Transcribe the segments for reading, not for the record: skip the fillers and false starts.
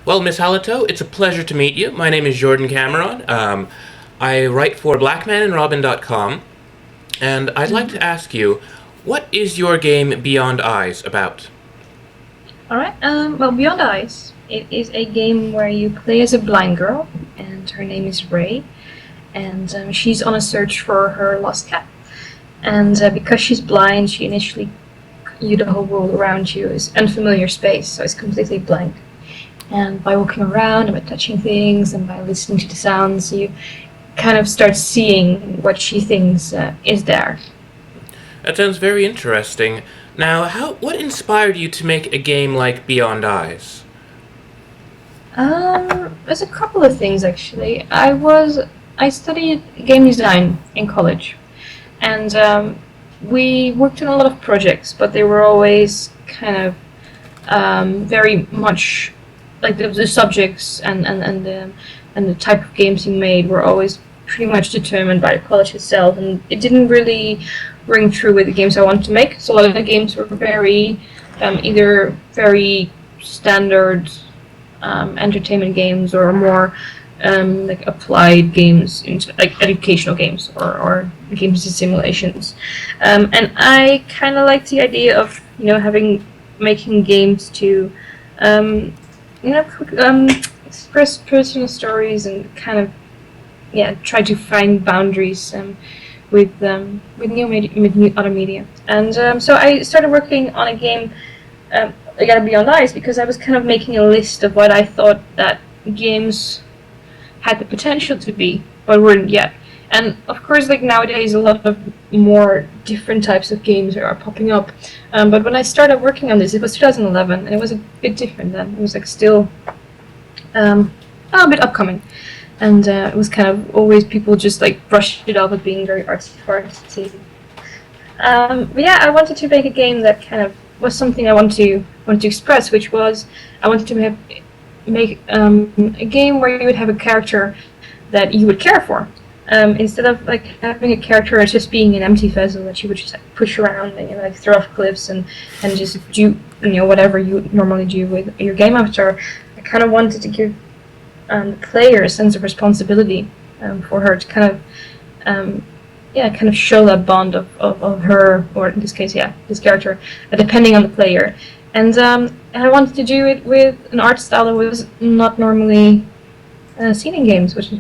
Well, Miss Halatoe, it's a pleasure to meet you. My name is Jourdan Cameron. I write for BlackmanNRobin.com, and I'd like to ask you, what is your game Beyond Eyes about? All right. Well, Beyond Eyes, it is a game where you play as a blind girl, and her name is Ray, and she's on a search for her lost cat. And because she's blind, she initially, the whole world around you is unfamiliar space, so it's completely blank. And by walking around and by touching things and by listening to the sounds, you kind of start seeing what she thinks is there. That sounds very interesting. Now, what inspired you to make a game like Beyond Eyes? There's a couple of things actually. I studied game design in college, and we worked on a lot of projects, but they were always kind of very much like the subjects and the type of games you made were always pretty much determined by the college itself, and it didn't really ring true with the games I wanted to make. So a lot of the games were very either very standard entertainment games or more like applied games, into, like educational games or games and simulations. And I kind of like the idea of making games to express personal stories and kind of try to find boundaries with new other media. And so I started working on a game, again Beyond Eyes, because I was kind of making a list of what I thought that games had the potential to be, but weren't yet. And of course, like nowadays, a lot of more different types of games are popping up. But when I started working on this, it was 2011, and it was a bit different then. It was like still a bit upcoming. And it was kind of always people just like brushed it off as being very artsy. But yeah, I wanted to make a game that kind of was something I wanted to express, which was I wanted to make a game where you would have a character that you would care for. Instead of like having a character as just being an empty vessel that you would just like, push around and like throw off cliffs and just do whatever you normally do with your game avatar. I kind of wanted to give the player a sense of responsibility for her to kind of show that bond of her, or in this case, this character, depending on the player. And I wanted to do it with an art style that was not normally seen in games, which is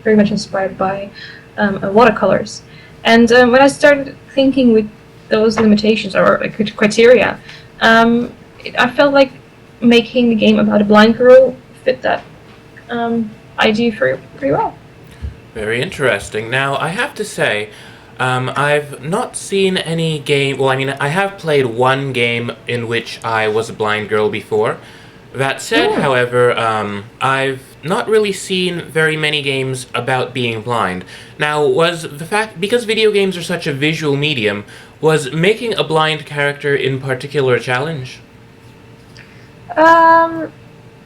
very much inspired by watercolors. And when I started thinking with those limitations or criteria, I felt like making the game about a blind girl fit that idea pretty well. Very interesting. Now, I have to say, I've not seen any game. Well, I mean, I have played one game in which I was a blind girl before. That said, however, I've not really seen very many games about being blind. Now, was the fact, because video games are such a visual medium, was making a blind character in particular a challenge?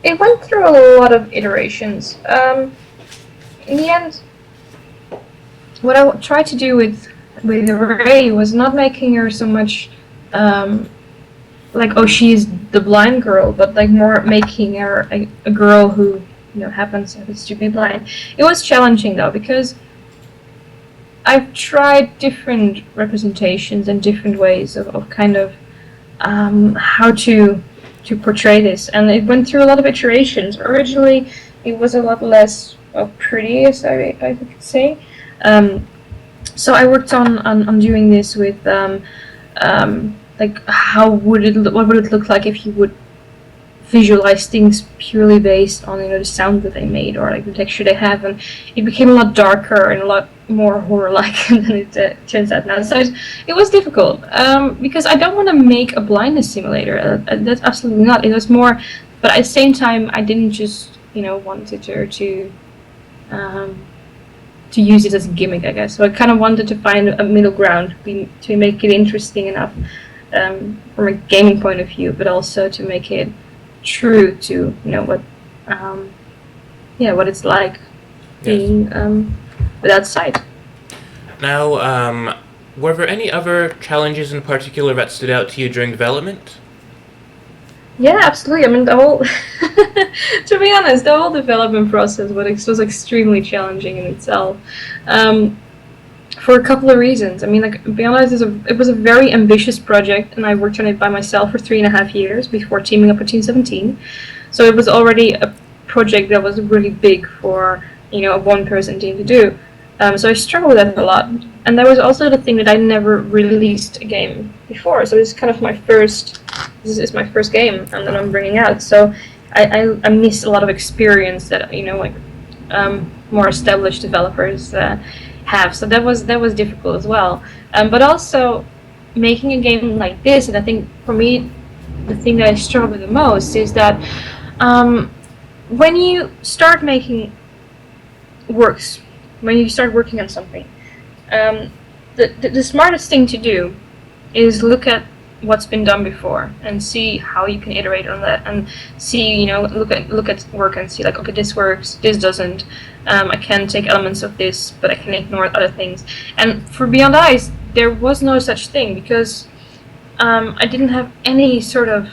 It went through a lot of iterations. In the end, what I tried to do with Ray was not making her so much like, oh, she's the blind girl, but like more making her a girl who happens to be blind. It was challenging though, because I've tried different representations and different ways of kind of how to portray this, and it went through a lot of iterations. Originally, it was a lot less pretty, as I could say. So I worked on doing this with like what would it look like if you would visualize things purely based on the sound that they made or like the texture they have, and it became a lot darker and a lot more horror-like than it turns out now. So it was difficult because I don't want to make a blindness simulator. That's absolutely not. It was more, but at the same time, I didn't just wanted her to use it as a gimmick, I guess. So I kind of wanted to find a middle ground to make it interesting enough from a gaming point of view, but also to make it true to what it's like being without sight. Now, were there any other challenges in particular that stood out to you during development? Yeah, absolutely. I mean, the whole, to be honest, the whole development process was extremely challenging in itself, um, for a couple of reasons. I mean, like, Beyond Eyes it was a very ambitious project, and I worked on it by myself for 3.5 years before teaming up with Team 17. So it was already a project that was really big for a one-person team to do. So I struggled with that a lot. And there was also the thing that I never released a game before. So this is kind of my first. This is my first game, and that I'm bringing out. So I missed a lot of experience that more established developers have. So that was difficult as well. But also making a game like this, and I think for me, the thing that I struggle with the most is that when you start making works, when you start working on something, the smartest thing to do is look at what's been done before and see how you can iterate on that, and see, look at work and see, like, okay, this works, this doesn't. I can take elements of this, but I can ignore other things. And for Beyond Eyes, there was no such thing, because I didn't have any sort of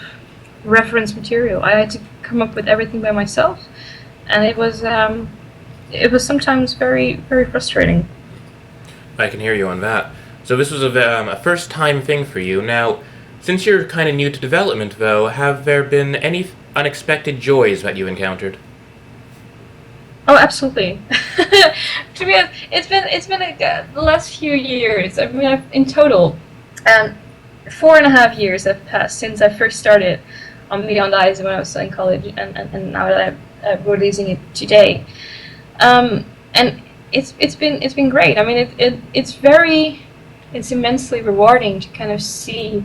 reference material. I had to come up with everything by myself, and it was sometimes very, very frustrating. I can hear you on that. So this was a first-time thing for you. Now, since you're kind of new to development, though, have there been any unexpected joys that you encountered? Oh, absolutely. To be honest, it's been like the last few years. I mean, in total, 4.5 years have passed since I first started on Beyond Eyes when I was still in college, and now that I'm releasing it today. And it's been great. I mean, it's immensely rewarding to kind of see,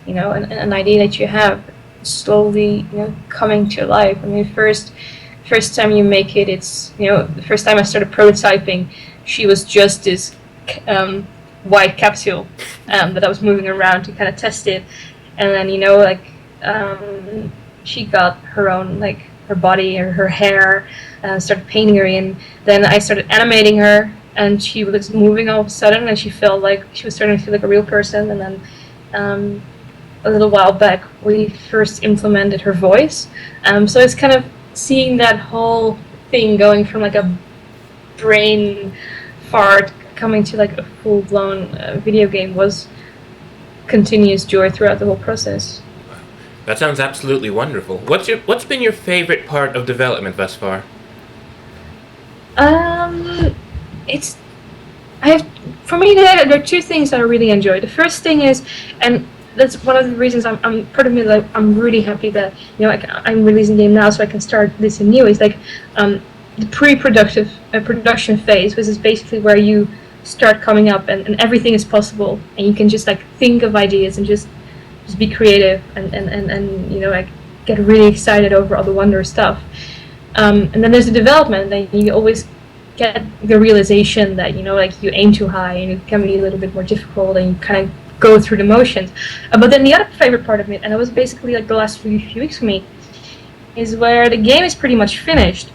an idea that you have slowly, coming to life. I mean, first time you make it, it's, the first time I started prototyping, she was just this white capsule that I was moving around to kind of test it, and then she got her own, like, her body or her hair, started painting her in. Then I started animating her, and she was moving all of a sudden, and she felt like she was starting to feel like a real person. And then a little while back, we first implemented her voice. So it's kind of seeing that whole thing going from, like, a brain fart coming to, like, a full-blown video game was continuous joy throughout the whole process. That sounds absolutely wonderful. What's been your favorite part of development thus far? It's I have For me there are two things that I really enjoy. The first thing is, and that's one of the reasons I'm part of me, like, I'm really happy that I'm releasing the game now, so I can start this anew. Is like the pre-productive production phase, which is basically where you start coming up, and everything is possible, and you can just, like, think of ideas and just be creative, and like, get really excited over all the wondrous stuff. And then there's the development, and you always get the realization that like, you aim too high, and it can be a little bit more difficult, and you kind of go through the motions. But then the other favorite part of it, and it was basically like the last few weeks for me, is where the game is pretty much finished,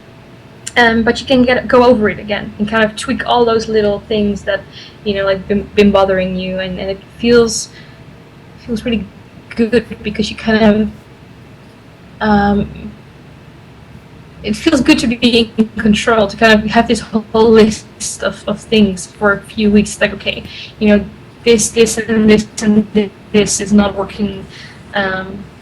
but you can go over it again and kind of tweak all those little things that like been bothering you, and it feels really good, because you kind of it feels good to be in control, to kind of have this whole list of things for a few weeks. Like, okay, this and this and this is not working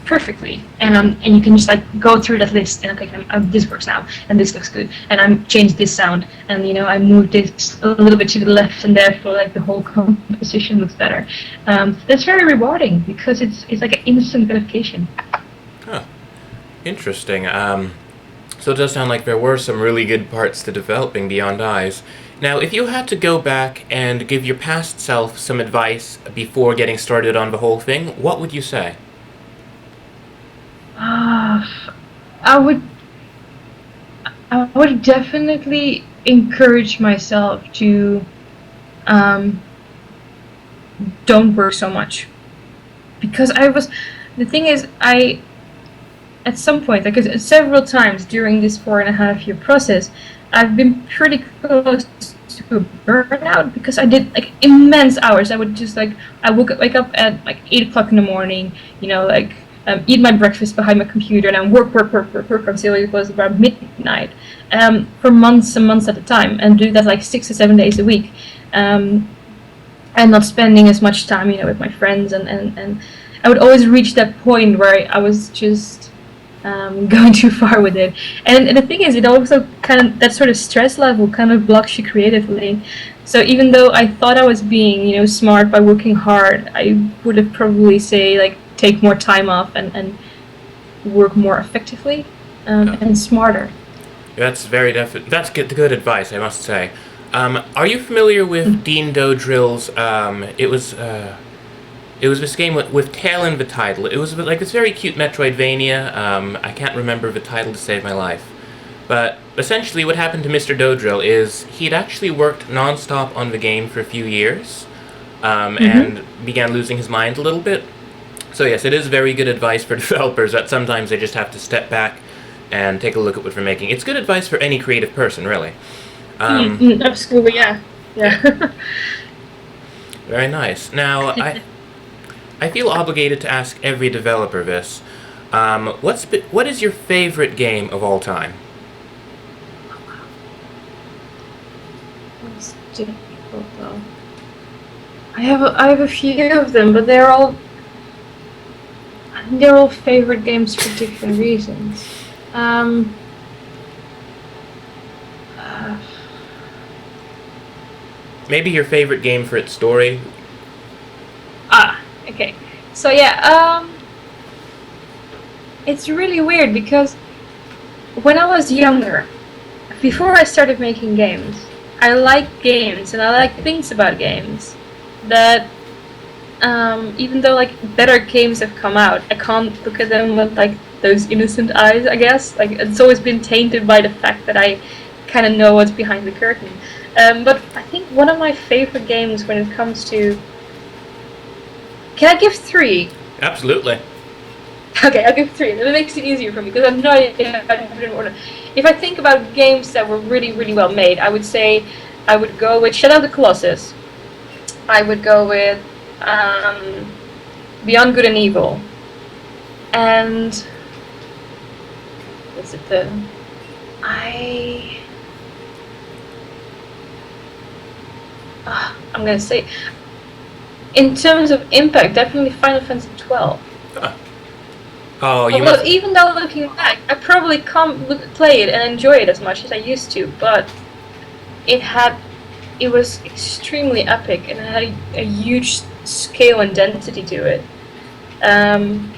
perfectly, and you can just, like, go through that list, and, okay, this works now, and this looks good, and I'm changed this sound, and I moved this a little bit to the left, and therefore, like, the whole composition looks better. That's very rewarding, because it's like an instant gratification. Huh. Interesting. So it does sound like there were some really good parts to developing Beyond Eyes. Now, if you had to go back and give your past self some advice before getting started on the whole thing, what would you say? I would definitely encourage myself to don't work so much, because the thing is, at some point, like, several times during this 4.5 year process, I've been pretty close to a burnout, because I did, like, immense hours. I would just, like, wake up at, like, 8 o'clock in the morning, like, eat my breakfast behind my computer, and then work until it was about midnight, for months and months at a time, and do that like 6 or 7 days a week, and not spending as much time, with my friends, and I would always reach that point where I was just going too far with it. And the thing is, it also kind of, that sort of stress level kind of blocks you creatively. So even though I thought I was being, smart by working hard, I would have probably say like take more time off and work more effectively and smarter. That's that's good advice, I must say. Are you familiar with Dean Dodrill's? It was this game with tail in the title. It was like this very cute Metroidvania. I can't remember the title to save my life. But essentially what happened to Mr. Dodrill is he'd actually worked non-stop on the game for a few years, and began losing his mind a little bit. So yes, it is very good advice for developers that sometimes they just have to step back and take a look at what they're making. It's good advice for any creative person, really. Absolutely, yeah. Very nice. Now, I feel obligated to ask every developer this. What is your favorite game of all time? It's difficult though. I have a few of them, but they're all favorite games for different reasons. Maybe your favorite game for its story? Okay. So yeah, it's really weird because when I was younger, before I started making games, I like games and I like things about games that even though like better games have come out, I can't look at them with like those innocent eyes, I guess. Like it's always been tainted by the fact that I kind of know what's behind the curtain. But I think one of my favorite games when it comes to... Can I give 3? Absolutely. Okay, I'll give 3. That makes it easier for me because I have no idea how to put it in order. If I think about games that were really, really well made, I would say I would go with Shadow of the Colossus. I would go with Beyond Good and Evil. And... Is it the... I'm gonna say, in terms of impact, definitely Final Fantasy 12. Oh, you Although, even though looking back, I probably can't play it and enjoy it as much as I used to, but it was extremely epic and it had a huge scale and density to it. And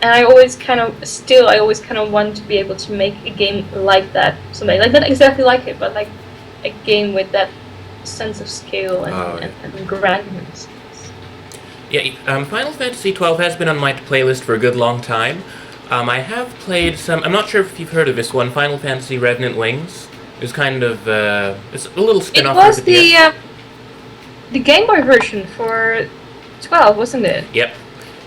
I always kind of want to be able to make a game like that, something like not exactly like it, but like a game with that sense of scale and grandness. Yeah, Final Fantasy XII has been on my playlist for a good long time. I have played some... I'm not sure if you've heard of this one, Final Fantasy Revenant Wings. It's kind of... it's a little spin-off. It was the Game Boy version for 12, wasn't it? Yep.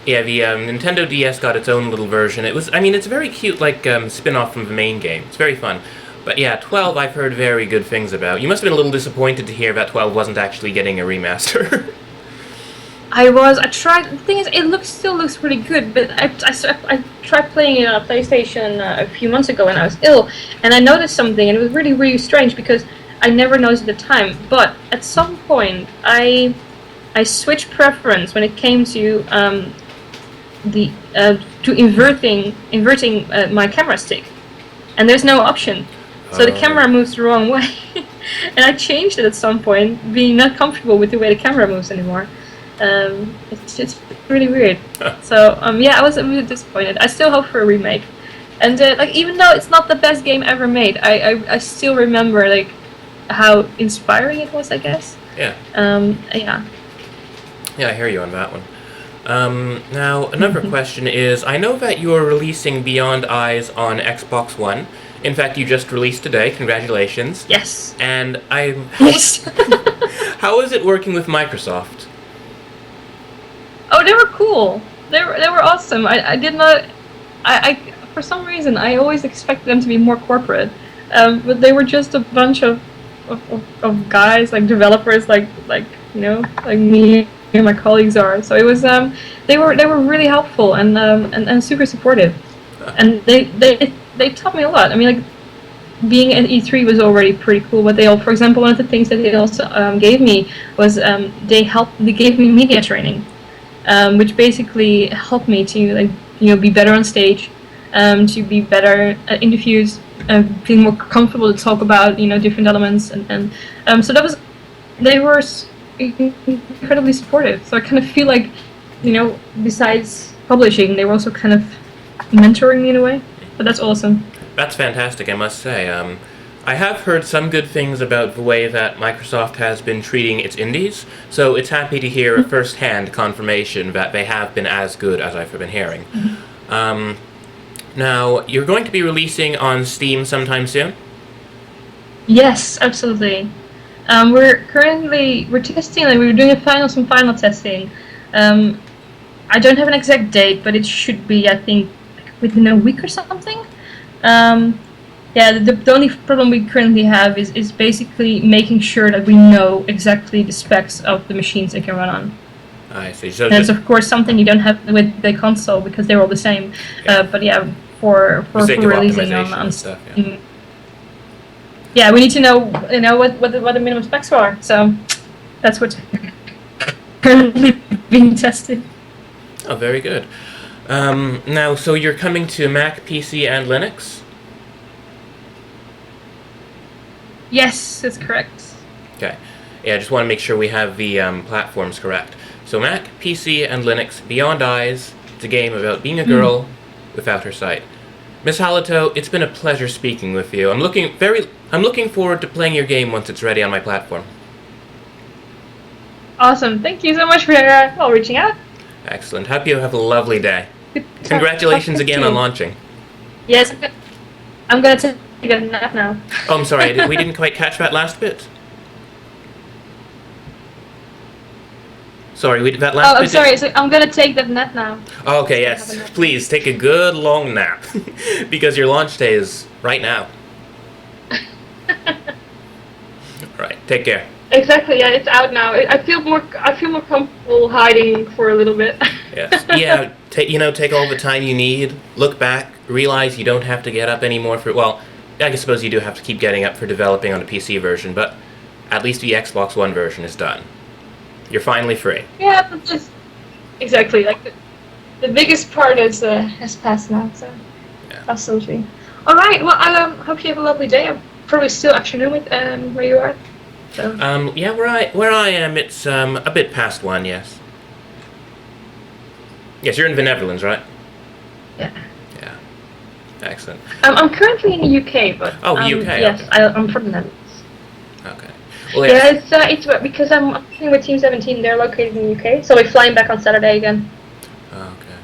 Yeah, the Nintendo DS got its own little version. It's a very cute, like, spin-off from the main game. It's very fun. But yeah, 12 I've heard very good things about. You must have been a little disappointed to hear that 12 wasn't actually getting a remaster. I tried. The thing is, it still looks pretty good, but I tried playing it on a PlayStation a few months ago when I was ill, and I noticed something, and it was really, really strange because I never noticed at the time. But at some point, I switched preference when it came to inverting my camera stick, and there's no option. So the camera moves the wrong way, and I changed it at some point, being not comfortable with the way the camera moves anymore. It's really weird. So yeah, I was a bit disappointed. I still hope for a remake, and like even though it's not the best game ever made, I still remember like how inspiring it was, I guess. Yeah. Yeah. Yeah, I hear you on that one. Now another question is, I know that you're releasing Beyond Eyes on Xbox One. In fact, you just released today. Congratulations. Yes. And Yes. How is it working with Microsoft? Oh, they were cool. They were awesome. I did not. I for some reason I always expected them to be more corporate, but they were just a bunch of guys, like developers, like me my colleagues are. So it was they were really helpful and super supportive, and they taught me a lot. I mean, like, being at E3 was already pretty cool. But they all, for example, one of the things that they also gave me was they gave me media training, which basically helped me to, like, be better on stage, to be better at interviews, feel more comfortable to talk about different elements, and so they were incredibly supportive. So I kind of feel like, besides publishing, they were also kind of mentoring me in a way. But that's awesome. That's fantastic, I must say. I have heard some good things about the way that Microsoft has been treating its indies, so it's happy to hear first-hand confirmation that they have been as good as I've been hearing. Now, you're going to be releasing on Steam sometime soon? Yes, absolutely. We're testing. Like, we're doing some final testing. I don't have an exact date, but it should be, I think, within a week or something. The only problem we currently have is basically making sure that we know exactly the specs of the machines it can run on. I see. So that's of course something you don't have with the console because they're all the same. Yeah. But yeah, for releasing on stuff. Yeah, we need to know what the minimum specs are. So that's what's currently being tested. Oh, very good. Now, so you're coming to Mac, PC, and Linux? Yes, that's correct. Okay. Yeah, I just want to make sure we have the platforms correct. So Mac, PC, and Linux, Beyond Eyes. It's a game about being a girl without her sight. Miss Halatoe, it's been a pleasure speaking with you. I'm looking forward to playing your game once it's ready on my platform. Awesome. Thank you so much for reaching out. Excellent. Hope you have a lovely day. Congratulations again on launching. Yes, I'm gonna take a nap now. Oh, I'm sorry. We didn't quite catch that last bit. Sorry, that last bit. Oh, I'm sorry. So I'm gonna take that nap now. Oh, okay, yes. Please take a good long nap because your launch day is right now. All right. Take care. Exactly. Yeah, it's out now. I feel more comfortable hiding for a little bit. Yes. Yeah. Take all the time you need. Look back. Realize you don't have to get up anymore for. Well, I suppose you do have to keep getting up for developing on a PC version, but at least the Xbox One version is done. You're finally free. Yeah, but just exactly like the biggest part has passed now. So yeah. Absolutely. All right. Well, I hope you have a lovely day. I'm probably still afternoon with where you are. So. Yeah, where I am, it's a bit past 1, yes. Yes, you're in the Netherlands, right? Yeah. Yeah. Excellent. I'm currently in the UK, but UK. Yes, okay. I'm from the Netherlands. Okay. Well, yes. Yeah, it's because I'm working with Team 17. They're located in the UK, so we're flying back on Saturday again. Okay.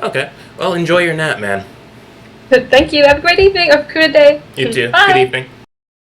Okay. Well, enjoy your nap, man. Thank you. Have a great evening. Have a good day. You too. Bye. Good evening.